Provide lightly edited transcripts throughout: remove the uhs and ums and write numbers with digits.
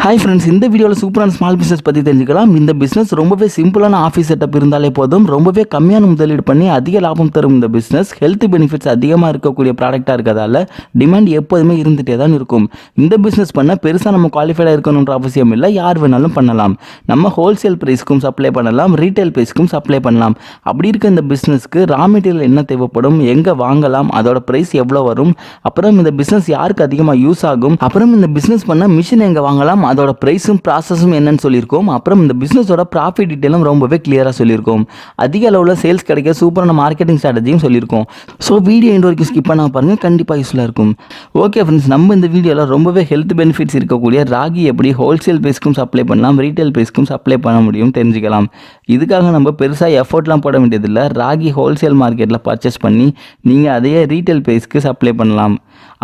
Hi friends, இந்த வீடியோவில் சூப்பரான ஸ்மால் பிஸ்னஸ் பற்றி தெரிஞ்சுக்கலாம். இந்த பிஸ்னஸ் ரொம்பவே சிம்பிளான ஆஃபீஸ் செட்டப் இருந்தாலே போதும். ரொம்பவே கம்மியான முதலீடு பண்ணி அதிக லாபம் தரும் இந்த பிஸ்னஸ் ஹெல்த் பெனிஃபிட்ஸ் அதிகமாக இருக்கக்கூடிய ப்ராடக்டாக இருக்கிறதால டிமாண்ட் எப்போதுமே இருந்துகிட்டே தான் இருக்கும். இந்த பிஸ்னஸ் பண்ண பெருசாக நம்ம குவாலிஃபைடாக இருக்கணுன்ற அவசியம் இல்லை. யார் வேணாலும் பண்ணலாம். நம்ம ஹோல்சேல் ப்ரைஸ்க்கும் சப்ளை பண்ணலாம், ரீட்டைல் ப்ரைஸ்க்கும் சப்ளை பண்ணலாம். அப்படி இருக்க இந்த பிஸ்னஸ்க்கு ரா மெட்டீரியல் என்ன தேவைப்படும், எங்கே வாங்கலாம், அதோட ப்ரைஸ் எவ்வளோ வரும், அப்புறம் இந்த பிஸ்னஸ் யாருக்கு அதிகமாக யூஸ் ஆகும், அப்புறம் இந்த பிஸ்னஸ் பண்ண மிஷின் எங்கே வாங்கலாம், அதோட பிரைஸும் ப்ராசஸும் என்னன்னு சொல்லியிருக்கோம். அப்புறம் இந்த பிஸ்னஸோட ப்ராஃபிட் டீட்டெயிலும் ரொம்பவே கிளியராக சொல்லியிருக்கோம். அதிக அளவில் சேல்ஸ் கிடைக்க சூப்பரான மார்க்கெட்டிங் ஸ்ட்ராட்டஜியும் சொல்லியிருக்கோம். ஸோ வீடியோ எண்ட் வரைக்கும் ஸ்கிப் பண்ணாமல் பாருங்கள், கண்டிப்பாக யூஸ்ஃபுல்லாக இருக்கும். ஓகே ஃப்ரெண்ட்ஸ், நம்ம இந்த வீடியோவில் ரொம்பவே ஹெல்த் பெனிஃபிட்ஸ் இருக்கக்கூடிய ராகி எப்படி ஹோல்சேல் ப்ரைஸ்க்கும் சப்ளை பண்ணலாம், ரீட்டைல் ப்ரைஸ்க்கும் சப்ளை பண்ண முடியும் தெரிஞ்சுக்கலாம். இதுக்காக நம்ம பெருசாக எஃபோர்ட்லாம் போட வேண்டியதில்லை. ராகி ஹோல்சேல் மார்க்கெட்டில் பர்ச்சேஸ் பண்ணி நீங்கள் அதையே ரீட்டைல் ப்ரைஸ்க்கு சப்ளை பண்ணலாம்.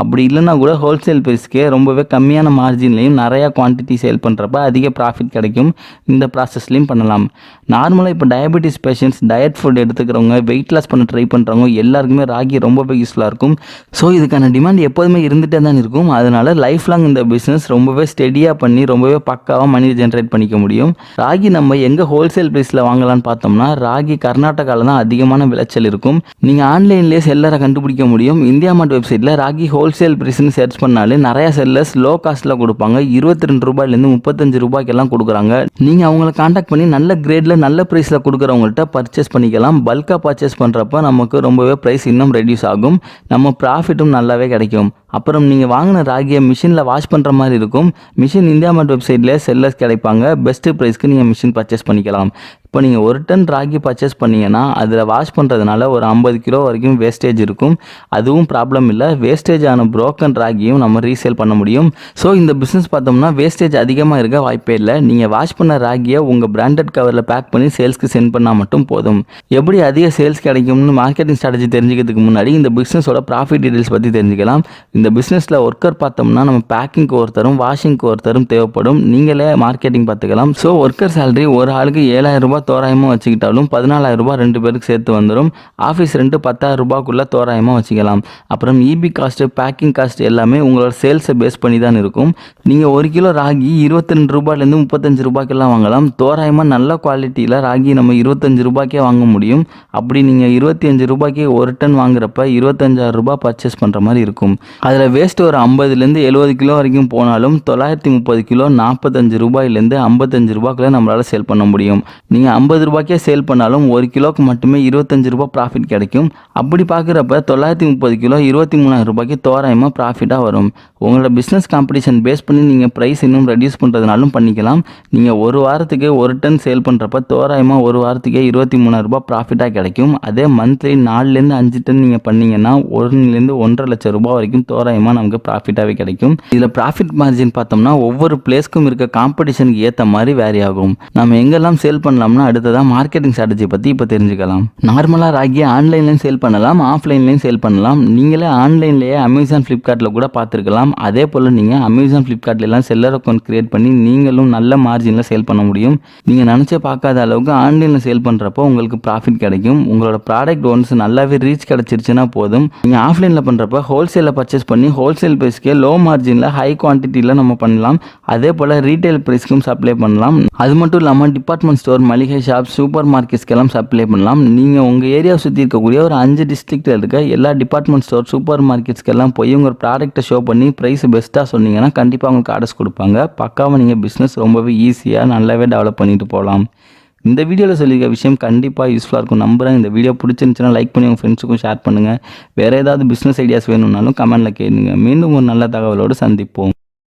அப்படி இல்லைன்னா கூட ஹோல்சேல் ப்ரைஸ்க்கே ரொம்பவே கம்மியான மார்ஜின்லையும் நிறையா குவான்டிட்டி சேல் பண்ணுறப்ப அதிக ப்ராஃபிட் கிடைக்கும். இந்த ப்ராசஸ்லையும் பண்ணலாம். நார்மலாக இப்போ டயபெட்டிஸ் பேஷண்ட்ஸ், டயட் ஃபுட் எடுத்துக்கிறவங்க, வெயிட் லாஸ் பண்ண ட்ரை பண்ணுறவங்க எல்லாருக்குமே ராகி ரொம்பவே யூஸ்ஃபுல்லாக இருக்கும். ஸோ இதுக்கான டிமாண்ட் எப்போதுமே இருந்துகிட்டே தான் இருக்கும். அதனால் லைஃப் லாங் இந்த பிஸ்னஸ் ரொம்பவே ஸ்டெடியாக பண்ணி ரொம்பவே பக்காவாக மணி ஜென்ரேட் பண்ணிக்க முடியும். ராகி நம்ம எங்கே ஹோல்சேல் ப்ரைஸில் வாங்கலான்னு பார்த்தோம்னா, ராகி கர்நாடகாவில் தான் அதிகமான விளைச்சல் இருக்கும். நீங்கள் ஆன்லைன்லேயே செல்லரை கண்டுபிடிக்க முடியும். இந்தியா மார்ட் வெப்சைட்டில் ராகி ஹோல்சேல் ப்ரைஸ்னு சர்ச் பண்ணாலே நிறைய செல்லர்ஸ் லோ காஸ்ட்டில் கொடுப்பாங்க. 22 ரூபாயிலேருந்து 35 ரூபாய்க்கெல்லாம் கொடுக்குறாங்க. நீங்கள் அவங்கள காண்டாக்ட் பண்ணி நல்ல கிரேடில் நல்ல ப்ரைஸில் கொடுக்குறவங்கள்ட்ட பர்ச்சேஸ் பண்ணிக்கலாம். பல்காக பர்ச்சேஸ் பண்ணுறப்ப நமக்கு ரொம்பவே ப்ரைஸ் இன்னும் ரெடியூஸ் ஆகும். நம்ம ப்ராஃபிட்டும் நல்லாவே கிடைக்கும். அப்புறம் நீங்கள் வாங்கின ராகியை மிஷினில் வாஷ் பண்ணுற மாதிரி இருக்கும். மிஷின் இந்தியா மார்ட் வெப்சைட்லேயே செல்லர்ஸ் கிடைப்பாங்க. பெஸ்ட்டு ப்ரைஸ்க்கு நீங்கள் மிஷின் பர்ச்சேஸ் பண்ணிக்கலாம். இப்போ நீங்கள் 1 டன் ராகி பர்ச்சேஸ் பண்ணிங்கன்னா அதில் வாஷ் பண்ணுறதுனால ஒரு 50 கிலோ வரைக்கும் வேஸ்டேஜ் இருக்கும். அதுவும் ப்ராப்ளம் இல்லை. வேஸ்டேஜ் ஆன புரோக்கன் ராகியும் நம்ம ரீசேல் பண்ண முடியும். ஸோ இந்த பிஸ்னஸ் பார்த்தோம்னா வேஸ்டேஜ் அதிகமாக இருக்க வாய்ப்பே இல்லை. நீங்கள் வாஷ் பண்ண ராகியை உங்கள் பிராண்டட் கவரில் பேக் பண்ணி சேல்ஸ்க்கு சென்ட் பண்ணால் மட்டும் போதும். எப்படி அதிக சேல்ஸ் கிடைக்கும்னு மார்க்கெட்டிங் ஸ்ட்ராட்டஜி தெரிஞ்சுக்கிறதுக்கு முன்னாடி இந்த பிஸ்னஸோட ப்ராஃபிட் டீடைல்ஸ் பற்றி தெரிஞ்சுக்கலாம். இந்த பிஸ்னஸில் ஒர்க்கர் பார்த்தோம்னா நம்ம பேக்கிங்க்கு ஒருத்தரும் வாஷிங்க்கு ஒருத்தரும் தேவைப்படும். நீங்களே மார்க்கெட்டிங் பார்த்துக்கலாம். ஸோ ஒர்க்கர் சேலரி ஒரு ஆளுக்கு 7,000 ரூபாய் தோராயமாக வச்சுக்கிட்டாலும் 14,000 ரூபாய் 2 பேருக்கு சேர்த்து வந்துடும். ஆஃபீஸ் ரெண்ட் 10,000 ரூபாய்க்குள்ளே தோராயமாக வச்சுக்கலாம். அப்புறம் இபி காஸ்ட்டு, பேக்கிங் காஸ்ட் எல்லாமே உங்களோட சேல்ஸை பேஸ் பண்ணி தான் இருக்கும். நீங்கள் 1 கிலோ ராகி 22 ரூபாயிலேருந்து 35 ரூபாய்க்கெல்லாம் வாங்கலாம். தோராயமாக நல்ல குவாலிட்டியில் ராகி நம்ம 25 ரூபாய்க்கே வாங்க முடியும். அப்படி நீங்கள் 25 ரூபாய்க்கு 1 டன் வாங்குறப்ப 25,000 ரூபாய் பர்ச்சேஸ் பண்ணுற மாதிரி இருக்கும். அதில் வேஸ்ட் ஒரு 50லேருந்து 70 கிலோ வரைக்கும் போனாலும் 930 கிலோ 45 ரூபாயிலேருந்து 55 ரூபாய்க்குள்ளே நம்மளால் சேல் பண்ண முடியும். நீங்கள் 50 ரூபாய்க்கே சேல் பண்ணாலும் 1 கிலோக்கு மட்டுமே 25 ரூபாய் ப்ராஃபிட் கிடைக்கும். அப்படி பார்க்குறப்ப 930 கிலோ 23,000 ரூபாய்க்கு தோராயமாக ப்ராஃபிட்டாக வரும். உங்களோட பிஸ்னஸ் காம்படிஷன் பேஸ் பண்ணி நீங்கள் ப்ரைஸ் இன்னும் ரெடியூஸ் பண்ணுறதுனாலும் பண்ணிக்கலாம். நீங்கள் ஒரு வாரத்துக்கு 1 டன் சேல் பண்ணுறப்ப தோராயமாக ஒரு வாரத்துக்கே 23,000 ரூபாய் ப்ராஃபிட்டாக கிடைக்கும். அதே மந்த்லி 4லேருந்து 5 டன் நீங்கள் பண்ணிங்கன்னா 1லேருந்து 1.5 லட்சம் ரூபாய் வரைக்கும் தோராயமாக நமக்கு ப்ராஃபிட்டாகவே கிடைக்கும். இதில் ப்ராஃபிட் மார்ஜின் பார்த்தோம்னா ஒவ்வொரு பிளேஸ்க்கும் இருக்க காம்படிஷனுக்கு ஏற்ற மாதிரி வேரி ஆகும். நம்ம எங்கெல்லாம் சேல் பண்ணலாம்னா அடுத்ததான் மார்க்கெட்டிங் ஸ்ட்ராட்டஜி பற்றி இப்போ தெரிஞ்சுக்கலாம். நார்மலாக ராகி ஆன்லைன்லையும் சேல் பண்ணலாம், ஆஃப்லைன்லையும் சேல் பண்ணலாம். நீங்களே ஆன்லைன்லேயே அமேசான், ஃப்ளிப்கார்ட்டில் கூட பார்த்துருக்கலாம். அதே போல் நீங்கள் அமேசான், ஃப்ளிப்கார்ட்லாம் செல்லர் அக்கௌண்ட் கிரியேட் பண்ணி நீங்களும் நல்ல மார்ஜினில் சேல் பண்ண முடியும். நீங்கள் நினச்சே பார்க்காத அளவுக்கு ஆன்லைனில் சேல் பண்ணுறப்போ உங்களுக்கு ப்ராஃபிட் கிடைக்கும். உங்களோட ப்ராடக்ட் ஒன்ஸ் நல்லாவே ரீச் கிடச்சிருச்சுன்னா போதும். நீங்கள் ஆஃப்லைனில் பண்ணுறப்ப ஹோல்சேலில் பர்ச்சேஸ் பண்ணி ஹோல்சேல் ப்ரைஸ்க்கே லோ மார்ஜினில் ஹை குவான்டிட்டியில் நம்ம பண்ணலாம். அதே போல் ரீட்டைல் ப்ரைஸ்க்கும் சப்ளை பண்ணலாம். அது மட்டும் இல்லாமல் டிபார்ட்மெண்ட் ஸ்டோர், மளிகை ஷாப், சூப்பர் மார்க்கெட்ஸ்க்கெல்லாம் சப்ளை பண்ணலாம். நீங்கள் உங்கள் ஏரியாவை சுற்றி இருக்கக்கூடிய ஒரு 5 டிஸ்ட்ரிக்டில் இருக்க எல்லா டிபார்ட்மெண்ட் ஸ்டோர், சூப்பர் மார்க்கெட்ஸ்க்கெல்லாம் போய் உங்கள் ப்ராடக்ட்டை ஷோ பண்ணி ப்ரைஸ் பெஸ்ட்டாக சொன்னீங்கன்னா கண்டிப்பாக உங்களுக்கு ஆர்டர்ஸ் கொடுப்பாங்க. பக்காவாக நீங்கள் பிஸ்னஸ் ரொம்பவே ஈஸியாக நல்லாவே டெவலப் பண்ணிட்டு போகலாம். இந்த வீடியோவில் சொல்லியிருக்க விஷயம் கண்டிப்பாக யூஸ்ஃபுல்லாக இருக்கும் நம்புகிறேன். இந்த வீடியோ பிடிச்சிருந்துச்சுன்னா லைக் பண்ணி உங்கள் ஃப்ரெண்ட்ஸுக்கும் ஷேர் பண்ணுங்கள். வேறு ஏதாவது பிஸ்னஸ் ஐடியாஸ் வேணும்னாலும் கமெண்ட்டில் கேளுங்க. மீண்டும் ஒரு நல்ல தகவலோடு சந்திப்போம்.